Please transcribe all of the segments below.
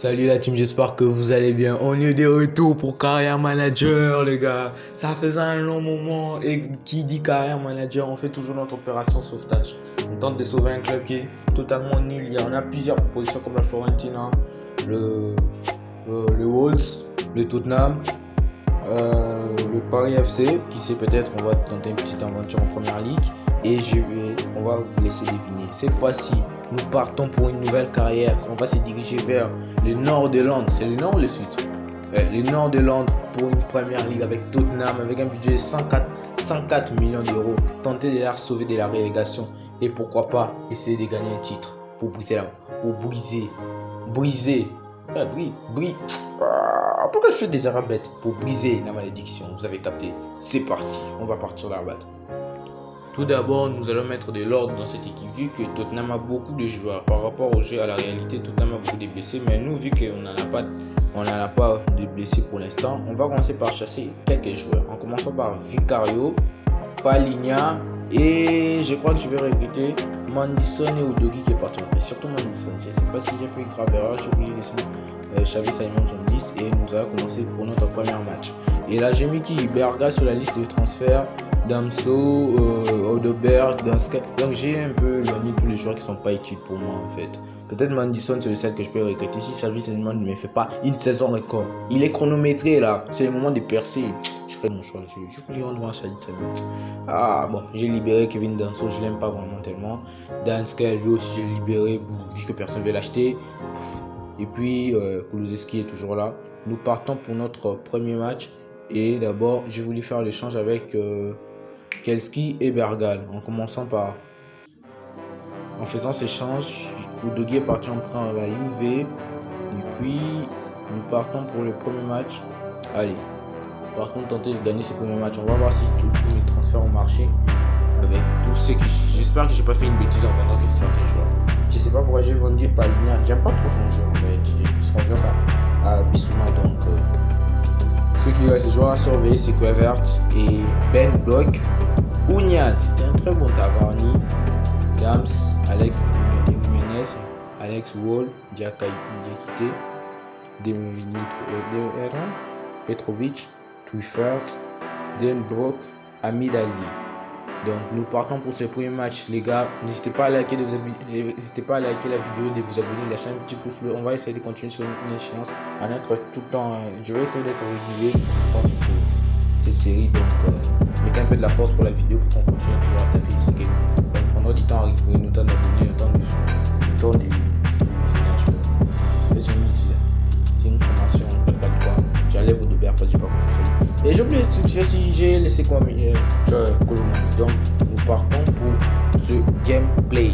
Salut la team, j'espère que vous allez bien. On est de retour pour Carrière Manager, les gars. Ça faisait un long moment et qui dit Carrière Manager, on fait toujours notre opération sauvetage. On tente de sauver un club qui est totalement nul. On a plusieurs propositions comme la Fiorentina, le Wolves, le Tottenham, le Paris FC, qui sait peut-être on va tenter une petite aventure en première ligue. Et on va vous laisser deviner. Cette fois-ci, nous partons pour une nouvelle carrière. On va se diriger vers le nord de Londres. C'est le nord ou le sud? Le nord de Londres pour une première ligue avec Tottenham, avec un budget de 104 millions d'euros. Tenter de la sauver de la relégation. Et pourquoi pas essayer de gagner un titre pour briser pourquoi je fais des erreurs bêtes? Pour briser la malédiction. Vous avez capté. C'est parti. On va partir la batte. Tout d'abord, nous allons mettre de l'ordre dans cette équipe, vu que Tottenham a beaucoup de joueurs. Par rapport au jeu, à la réalité, Tottenham a beaucoup de blessés. Mais nous, vu qu'on n'en a pas de blessés pour l'instant, on va commencer par chasser quelques joueurs. On commence par Vicario, Paligna et je crois que je vais répéter Mandison et Udogie qui est parti en prêt. Surtout Mandison. Je ne sais pas si j'ai fait une grave erreur, j'ai oublié de Xavi Simons en liste et nous allons commencer pour notre premier match. Et là, j'ai mis qui Berga sur la liste de transfert. Damso, Odeberg, Danska. Donc j'ai un peu éloigné tous les joueurs qui ne sont pas utiles pour moi en fait. Peut-être Mandison c'est le seul que je peux regretter. Si Xavi Simons ne me fait pas une saison record, il est chronométré là. C'est le moment de percer. Je ferai mon choix. Je voulais rendre à Xavi Simons. Ah bon, j'ai libéré Kevin Danso. Je l'aime pas vraiment tellement. Danska lui aussi j'ai libéré vu que personne ne veut l'acheter. Et puis Kulusevski est toujours là. Nous partons pour notre premier match. Et d'abord j'ai voulu faire l'échange avec Kelski et Bergal, en commençant par en faisant ces échanges, Udogie est parti en prêt à la Juve et puis nous partons pour le premier match. Allez, partons tenter de gagner ce premier match. On va voir si tous mes transferts ont marché avec tous ceux qui. J'espère que j'ai pas fait une bêtise en vendant certains joueurs. Je sais pas pourquoi j'ai vendu Paligna, j'aime pas trop son jeu, mais j'ai plus confiance à Bissouma donc. Ceux qui restent joueurs à surveiller, c'est Kluivert et Ben Block. Ouniat, c'était un très bon Tavarni. Dams, Alex Jimenez, Alex Wall, Diakité, Petrovic, Kluivert, Denbrock, Hamid Ali. Donc nous partons pour ce premier match les gars. N'hésitez pas à liker la vidéo, de vous abonner, lâcher un petit pouce bleu. On va essayer de continuer sur une échéance à être tout le temps. Je vais essayer d'être régulier pour cette série. Donc mettez un peu de la force pour la vidéo pour qu'on continue toujours à taffer. Ça nous prendra du temps à arriver, le temps d'abonner, le temps de visionnage. Faites une utilisation. C'est une formation, peut-être pas de toi. J'enlève vos devoirs parce que je n'ai pas confié sur lui. Et j'ai oublié de dire si j'ai laissé quoi donc nous partons pour ce gameplay.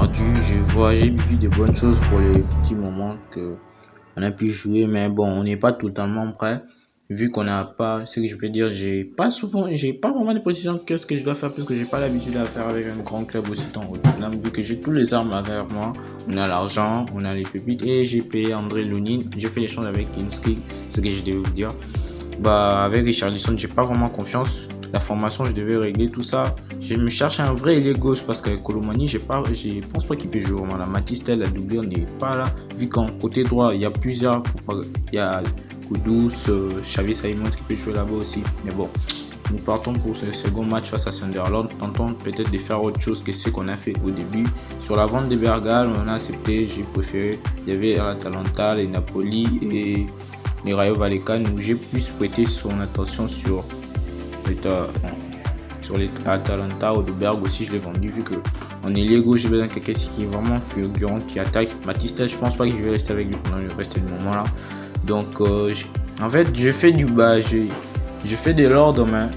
perdu. J'ai vu de bonnes choses pour les petits moments que on a pu jouer, mais bon, on n'est pas totalement prêt. Vu qu'on n'a pas, ce que je peux dire, j'ai pas vraiment de position. Qu'est-ce que je dois faire parce que j'ai pas l'habitude à faire avec un grand club aussi tant au Tottenham, vu que j'ai tous les armes avec moi. On a l'argent, on a les pépites et j'ai payé André Lunin. J'ai fait l'échange avec Kinski, c'est ce que je devais vous dire. Avec Richarlison, j'ai pas vraiment confiance. La formation, je devais régler tout ça. Je me cherche un vrai ailier gauche parce que Colomani, je pense pas qu'il peut jouer vraiment là. Matistel, la doublure, on n'est pas là. Vu qu'en côté droit, il y a plusieurs. Il y a Koudous, Xavi Simons qui peut jouer là-bas aussi. Mais bon, nous partons pour ce second match face à Sunderland. Tentons peut-être de faire autre chose que ce qu'on a fait au début. Sur la vente de Bergal, on a accepté, j'ai préféré. Il y avait l'Atalanta, les Napoli et les Rayo Vallecano, où j'ai plus prêté son attention sur les Atalanta ou de Berg aussi. Je l'ai vendu vu que en ailier gauche j'ai besoin de quelqu'un qui est vraiment figurant, qui attaque. Matistel, je pense pas que je vais rester avec lui pendant le reste du moment là. Donc en fait je fais de l'ordre, mais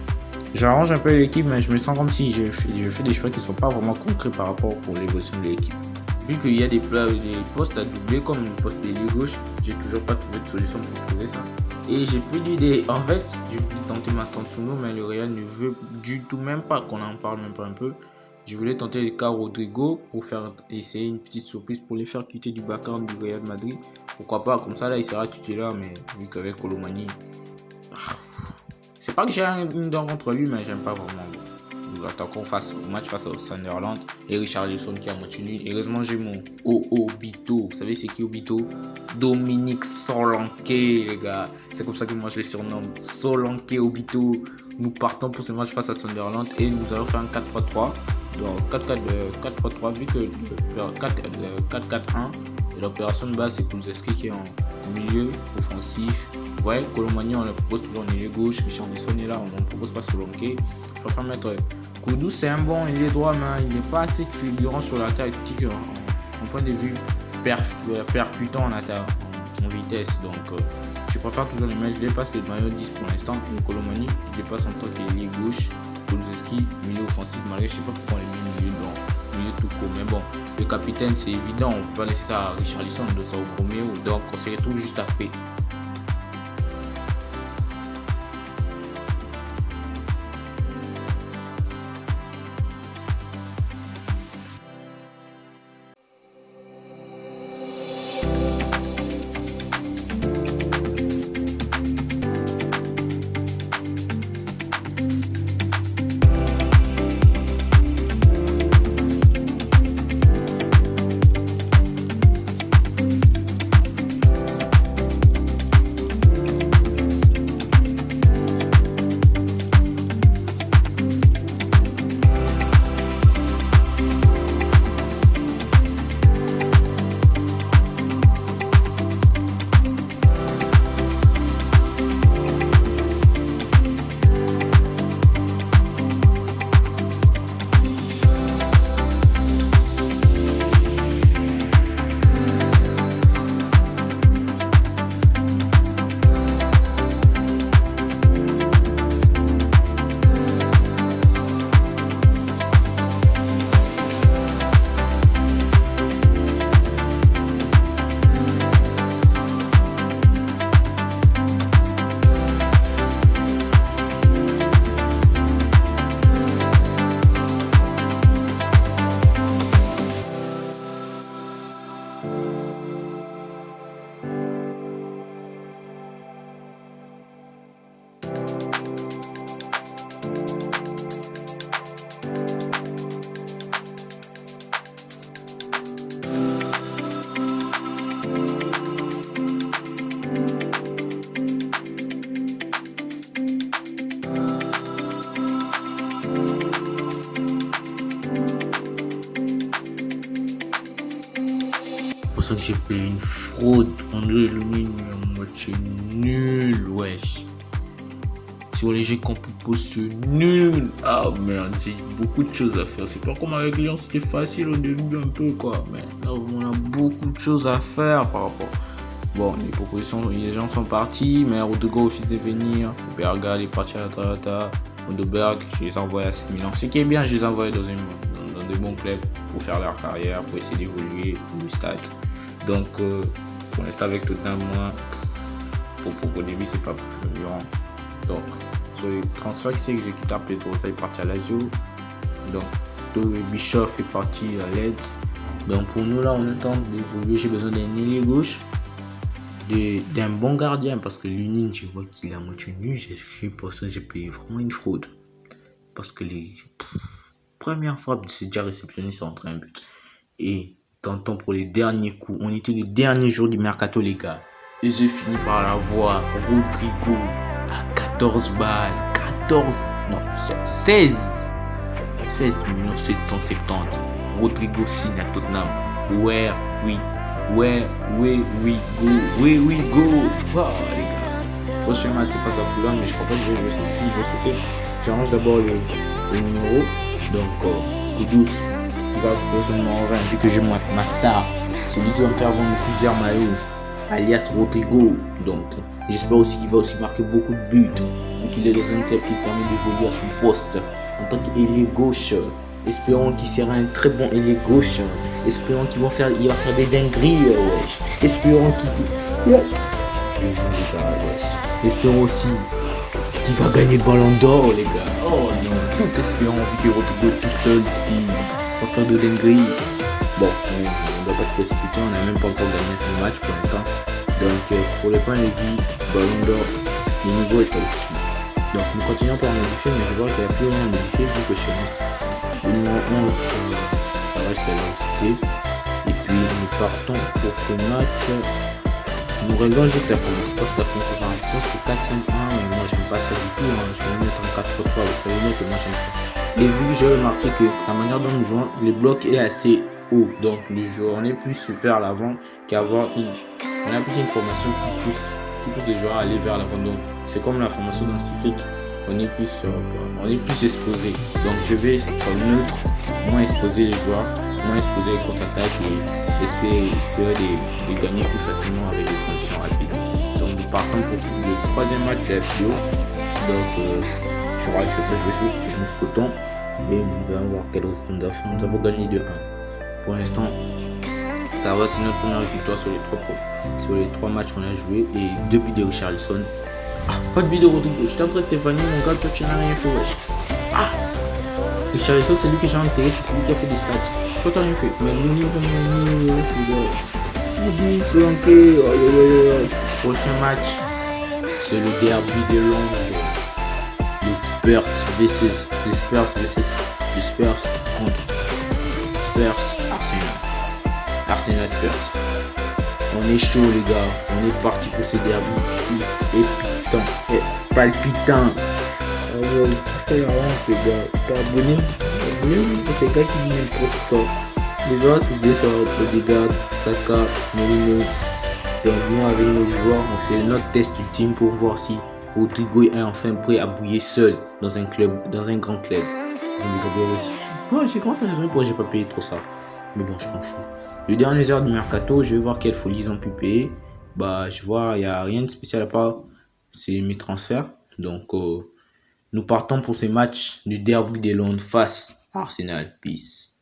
j'arrange un peu l'équipe, mais je me sens comme si je fais des choix qui sont pas vraiment concrets par rapport pour l'évolution de l'équipe. Vu qu'il y a des postes à doubler comme le poste d'ailier gauche, j'ai toujours pas trouvé de solution pour trouver ça. Et j'ai plus d'idées. En fait, je voulais tenter Mastantuono, mais le Real ne veut du tout, même pas qu'on en parle, même pas un peu. Je voulais tenter le cas Rodrigo pour essayer une petite surprise pour les faire quitter du Barça du Real Madrid. Pourquoi pas, comme ça là il sera titulaire, mais vu qu'avec Colomani, c'est pas que j'ai une dent contre lui, mais j'aime pas vraiment. Nous attaquons au match face au Sunderland et Richarlison qui a moitié nul. Heureusement, j'ai mon Obito. Vous savez, c'est qui Obito? Dominique Solanke, les gars. C'est comme ça que moi je le surnomme. Solanke Obito. Nous partons pour ce match face à Sunderland et nous allons faire un 4-3-3. Donc 4-4-3, vu que 4-4-1. Et l'opération de base, c'est Kulusevski qui est en milieu offensif. Vous voyez, Colomani, on le propose toujours en milieu gauche. Richarlison est là, on ne propose pas Solanke. Je préfère mettre Koudous, c'est un bon ailier droit, mais il n'est pas assez figurant sur la tactique en point de vue percutant en vitesse. Donc, je préfère toujours les mettre. Je dépasse le maillot 10 pour l'instant. Colomani, je dépasse en tant qu'ailier gauche. Kulusevski, milieu offensif, malgré je ne sais pas pourquoi on les met milieu tout court. Mais bon, le capitaine, c'est évident. On ne peut pas laisser ça à Richarlison, on doit ça au premier. Donc, on se retrouve juste après. Ça que j'ai payé une fraude. André Lunin à moitié nul, wesh. Sur les jeux qu'on propose, c'est nul. Ah merde, j'ai beaucoup de choses à faire. C'est pas comme avec Lyon, c'était facile au début un peu quoi. Mais là, on a beaucoup de choses à faire par rapport. Bon, les propositions, les gens sont partis. Mais Rodrigo refuse de venir. Bergal est parti à l'Atalanta. Mondoberg, je les envoie à 6 millions. Ce qui est bien, je les envoie dans des bons clubs pour faire leur carrière, pour essayer d'évoluer au stade. Donc, pour l'instant, avec Tottenham, moi, pour au début, c'est pas pour Fulgurant. Donc, sur les transferts qui c'est que j'ai quitté Pedrosa est parti à Lazio. Donc, Bischoff est parti à Leeds. Donc, pour nous, là, on attend d'évoluer. J'ai besoin d'un ailier gauche, d'un bon gardien, parce que Lunin, je vois qu'il est à moitié nul. J'ai pensé que j'ai payé vraiment une fraude. Parce que les premières frappes, c'est déjà réceptionné, c'est rentré un but. Et tantôt pour les derniers coups, on était les derniers jours du mercato, les gars. Et j'ai fini par la voir, Rodrigo à 14 balles. 16 770. Rodrigo signe à Tottenham. Where we go. Wow, les gars. Prochain match c'est face à Fulham, mais je crois pas que je vais jouer celui-ci. Je vais sauter. J'arrange d'abord le numéro. Donc, Kudus qui va jouer son numéro 20, vu que j'ai ma star. Celui qui va me faire vendre plusieurs maillots, alias Rodrigo. Donc, j'espère aussi qu'il va aussi marquer beaucoup de buts. Donc, il est dans un club qui permet d'évoluer à son poste en tant qu'ailier gauche. Espérons qu'il sera un très bon ailier gauche. Espérons qu'il va faire des dingueries. Wesh. Espérons qu'il. Espérons aussi qu'il va gagner le ballon d'or, les gars. Oh non, tout espérons qu'il retrouve tout seul ici. On va faire de dingueries. Bon, on ne va pas se précipiter, on n'a même pas encore gagné ce match pour l'instant. Donc, pour les points de vie, ballon d'or, le niveau est au-dessus. Donc, nous continuons par modifier, mais je vois qu'il n'y a plus rien à modifier vu que chez nous, le numéro 11, ça reste à la cité. Et puis, nous partons pour ce match. Nous réglons juste la formation parce que la configuration c'est 4-5-1, mais moi j'aime pas ça du tout. Je vais mettre en 4-3, vous savez bien que moi j'aime ça. Et vu que j'ai remarqué que la manière dont nous jouons, le bloc est assez haut, donc le joueur on est plus vers l'avant qu'avoir on a plus une formation qui pousse les joueurs à aller vers l'avant. Donc c'est comme la formation dans Sifrik, on est plus exposé. Donc je vais être neutre, moins exposer les joueurs, moins exposer les contre-attaques et espérer de gagner plus facilement avec des conditions rapides. Donc nous partons pour le troisième match de la vidéo. Donc je crois que je vais nous sautons et nous allons voir quel résultat nous avons. Nous avons gagné de 1. Pour l'instant, ça va, c'est notre première victoire sur les 3 matchs qu'on a joué et 2 buts de Richarlison. Pas de but de Rodrigo. J'étais en train de te vanner, mon gars, toi tu n'as rien fait, wesh. Richarlison, c'est lui que j'ai enterré, c'est celui qui a fait des stats. Toi t'as rien fait. Mais nous, c'est ok. Prochain match, c'est le derby de Londres. Les Spurs contre Spurs Arsenal Spurs. On est chaud les gars, on est parti pour ce derby palpitant. C'est la honte les gars, t'as abonné pour ces gars qui disent n'importe quoi. Les joueurs se disent sur Odegaard, Saka, Merino. Donc nous avec nos joueurs, on fait notre test ultime pour voir si Rodrigo est enfin prêt à bouiller seul dans un grand club. Ouais, j'ai commencé à raison pourquoi j'ai pas payé trop ça. Mais bon, je m'en fous. Les dernières heures du mercato, je vais voir quelle folie ils ont pu payer. Bah, je vois, il n'y a rien de spécial à part. C'est mes transferts. Donc, nous partons pour ces matchs du derby de Londres face à Arsenal. Peace.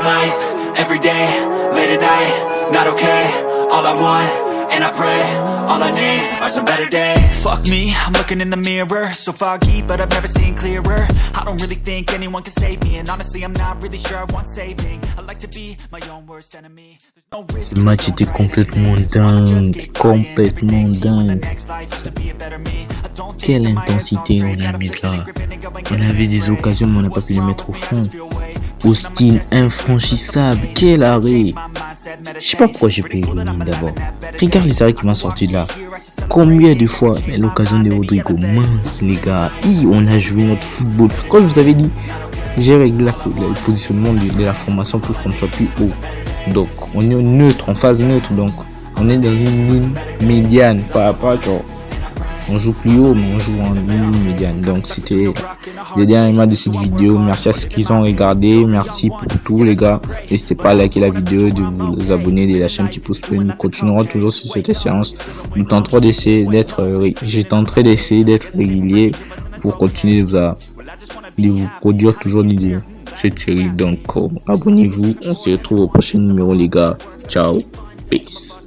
life, every day, late at night, not okay. All I want, and I pray, all I need are some better days. Fuck me, I'm looking in the mirror, so foggy, but I've never seen clearer. I don't really think anyone can save me, and honestly I'm not really sure I want saving. I like to be my own worst enemy. There's no risk. Ce match était complètement dingue, complètement dingue. Quelle intensité on a mis là. On avait des occasions mais on n'a pas pu les mettre au fond. Austin infranchissable, quel arrêt. Je sais pas pourquoi j'ai payé le ligne d'abord. Regarde les arrêts qui m'ont sorti de là. Combien de fois l'occasion de Rodrigo, mince les gars. On a joué notre football. Quand je vous avais dit, j'ai réglé le positionnement de la formation pour qu'on soit plus haut. Donc on est neutre, en phase neutre, donc on est dans une ligne médiane, pas genre on joue plus haut mais on joue en ligne médiane. Donc c'était le dernier match de cette vidéo. Merci à ceux qui ont regardé, merci pour tout les gars. N'hésitez pas à liker la vidéo, de vous abonner, de lâcher un petit pouce bleu. Nous continuerons toujours sur cette séance. J'ai tenté d'essayer d'être régulier pour continuer de vous produire toujours de cette série. Donc abonnez-vous, on se retrouve au prochain numéro les gars. Ciao, peace.